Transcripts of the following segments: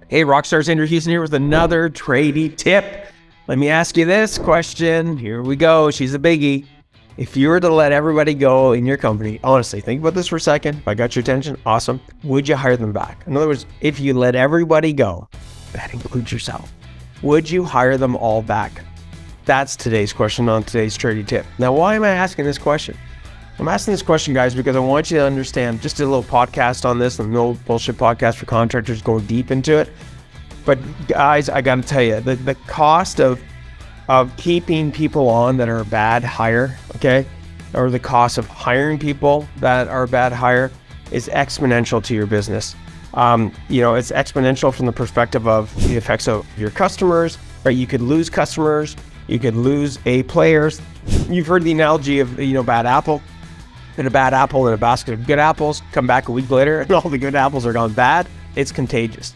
Hey, Rockstars, Andrew Houston here with another tradie tip. Let me ask you this question. Here we go. She's a biggie. If you were to let everybody go in your company, honestly, think about this for a second. If I got your attention, awesome. Would you hire them back? In other words, if you let everybody go, that includes yourself, would you hire them all back? That's today's question on today's tradie tip. Now, why am I asking this question? I'm asking this question, guys, because I want you to understand, just a little podcast on this, and no bullshit podcast for contractors going deep into it. But guys, I got to tell you, the cost of keeping people on that are a bad hire, okay, or the cost of hiring people that are a bad hire is exponential to your business. It's exponential from the perspective of the effects of your customers, right? You could lose customers, you could lose A players. You've heard the analogy of, bad apple. And a bad apple in a basket of good apples, come back a week later and all the good apples are gone bad. It's contagious.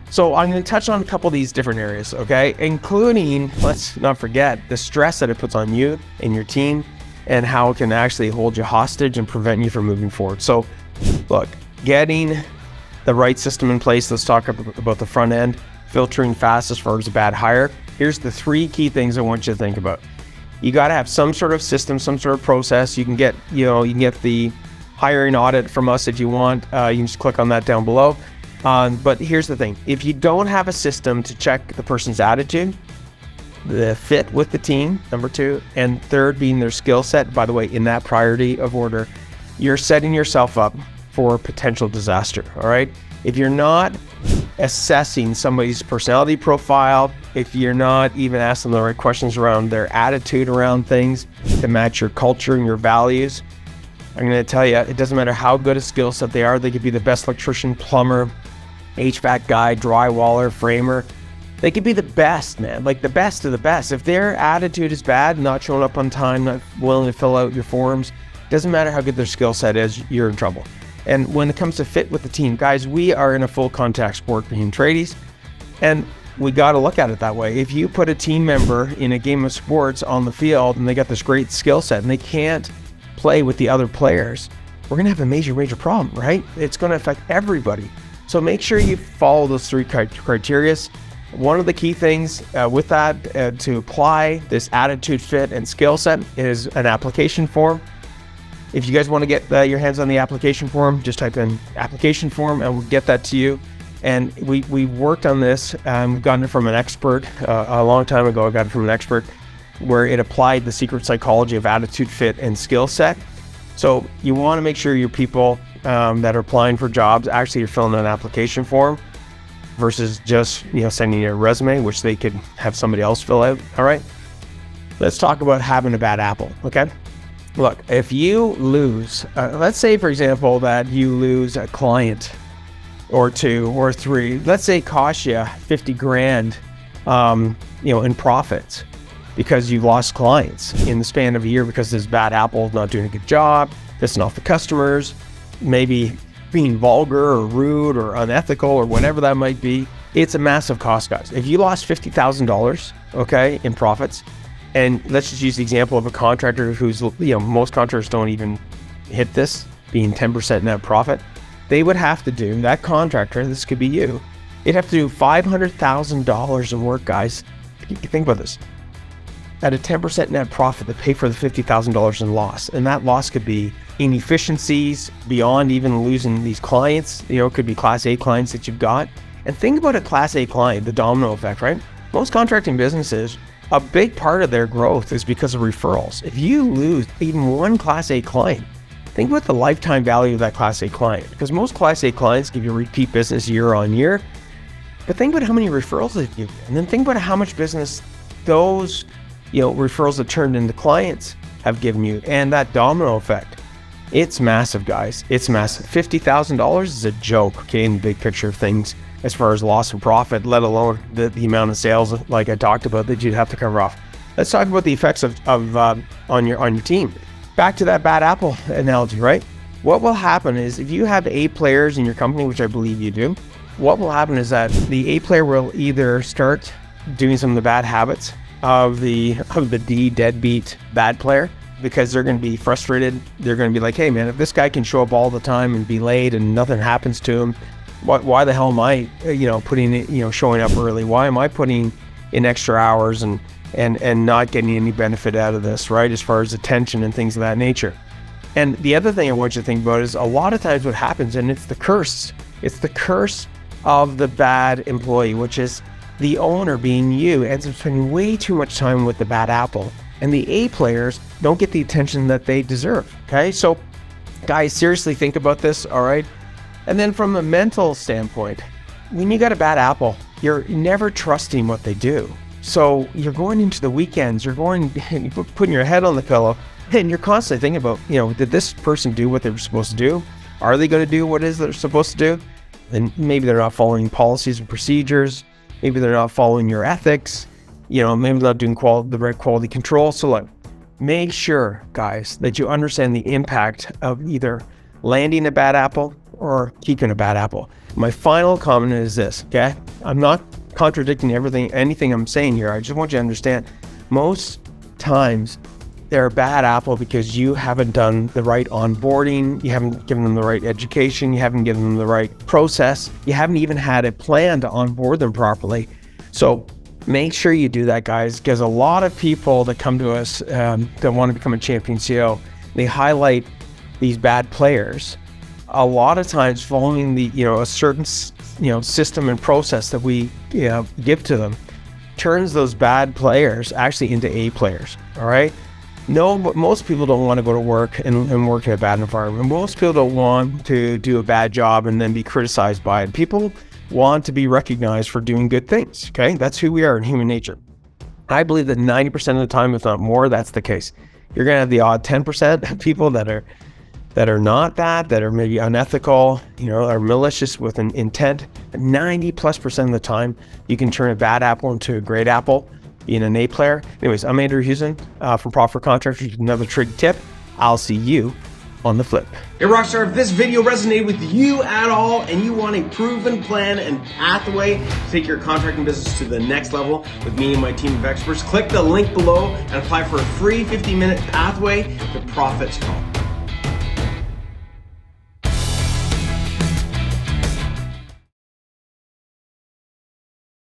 So I'm going to touch on a couple of these different areas, okay? Including, let's not forget, the stress that it puts on you and your team and how it can actually hold you hostage and prevent you from moving forward. So look, getting the right system in place, let's talk about the front end, filtering fast as far as a bad hire. Here's the 3 key things I want you to think about. You got to have some sort of system, some sort of process. You can get, the hiring audit from us if you want. You can just click on that down below. But here's the thing. If you don't have a system to check the person's attitude, the fit with the team, number 2, and 3rd being their skill set, by the way, in that priority of order, you're setting yourself up for potential disaster, all right? If you're not assessing somebody's personality profile, if you're not even asking the right questions around their attitude around things to match your culture and your values, I'm going to tell you, it doesn't matter how good a skill set they are. They could be the best electrician, plumber, HVAC guy, drywaller, framer. They could be the best, man, like the best of the best. If their attitude is bad, not showing up on time, not willing to fill out your forms, doesn't matter how good their skill set is, you're in trouble. And when it comes to fit with the team, guys, we are in a full contact sport being tradies, and we got to look at it that way. If you put a team member in a game of sports on the field and they got this great skill set and they can't play with the other players, we're going to have a major problem, right? It's going to affect everybody. So make sure you follow those 3 criteria. One of the key things with that to apply this attitude, fit, and skill set is an application form. If you guys want to get your hands on the application form, just type in application form and we'll get that to you. And we worked on this. We've gotten it from an expert a long time ago. I got it from an expert where it applied the secret psychology of attitude, fit, and skill set. So you want to make sure your people that are applying for jobs actually are filling out an application form versus just sending you a resume, which they could have somebody else fill out. All right. Let's talk about having a bad apple. Okay. Look, if you lose, let's say, for example, that you lose a client or 2 or 3, let's say it costs you 50 grand, in profits because you lost clients in the span of a year because this bad apple is not doing a good job, pissing off the customers, maybe being vulgar or rude or unethical or whatever that might be. It's a massive cost, guys. If you lost $50,000, okay, in profits, and let's just use the example of a contractor who's, most contractors don't even hit this, being 10% net profit. They would have to do, that contractor, this could be you, they'd have to do $500,000 of work, guys. Think about this. At a 10% net profit to pay for the $50,000 in loss. And that loss could be inefficiencies beyond even losing these clients. It could be Class A clients that you've got. And think about a Class A client, the domino effect, right? Most contracting businesses, a big part of their growth is because of referrals. If you lose even one Class A client, think about the lifetime value of that Class A client, because most Class A clients give you repeat business year on year. But think about how many referrals they give you, and then think about how much business those referrals that turned into clients have given you, and that domino effect. It's massive, guys. It's massive. $50,000 is a joke, okay, in the big picture of things as far as loss of profit, let alone the amount of sales, like I talked about, that you'd have to cover off. Let's talk about the effects of on your team. Back to that bad apple analogy, right? What will happen is if you have A players in your company, which I believe you do, what will happen is that the A player will either start doing some of the bad habits of the D deadbeat bad player, because they're going to be frustrated. They're going to be like, hey man, if this guy can show up all the time and be late and nothing happens to him, Why the hell am I, putting it, showing up early? Why am I putting in extra hours and not getting any benefit out of this, right? As far as attention and things of that nature. And the other thing I want you to think about is a lot of times what happens, and it's the curse of the bad employee, which is the owner, being you, ends up spending way too much time with the bad apple, and the A players don't get the attention that they deserve. Okay, so guys, seriously think about this. All right. And then from a mental standpoint, when you got a bad apple, you're never trusting what they do. So you're going into the weekends, you're putting your head on the pillow, and you're constantly thinking about, did this person do what they were supposed to do? Are they going to do what it is they're supposed to do? And maybe they're not following policies and procedures. Maybe they're not following your ethics. Maybe they're not doing the right quality control. So look, make sure, guys, that you understand the impact of either landing a bad apple or keeping a bad apple. My final comment is this, okay? I'm not contradicting anything I'm saying here. I just want you to understand, most times they're a bad apple because you haven't done the right onboarding, you haven't given them the right education, you haven't given them the right process, you haven't even had a plan to onboard them properly. So make sure you do that, guys, because a lot of people that come to us that want to become a champion CEO, they highlight these bad players. A lot of times following a certain system and process that we give to them turns those bad players actually into A players. All right. No, but most people don't want to go to work and work in a bad environment. Most people don't want to do a bad job and then be criticized by it. People want to be recognized for doing good things. Okay, that's who we are in human nature. I believe that 90% of the time, if not more, that's the case. You're going to have the odd 10% of people that are not that are maybe unethical, are malicious with an intent. 90+% of the time, you can turn a bad apple into a great apple, being an A player. Anyways, I'm Andrew Houston from Profit Contractor. Another trick tip. I'll see you on the flip. Hey Rockstar, if this video resonated with you at all and you want a proven plan and pathway to take your contracting business to the next level with me and my team of experts, click the link below and apply for a free 15-minute pathway to Profits Call.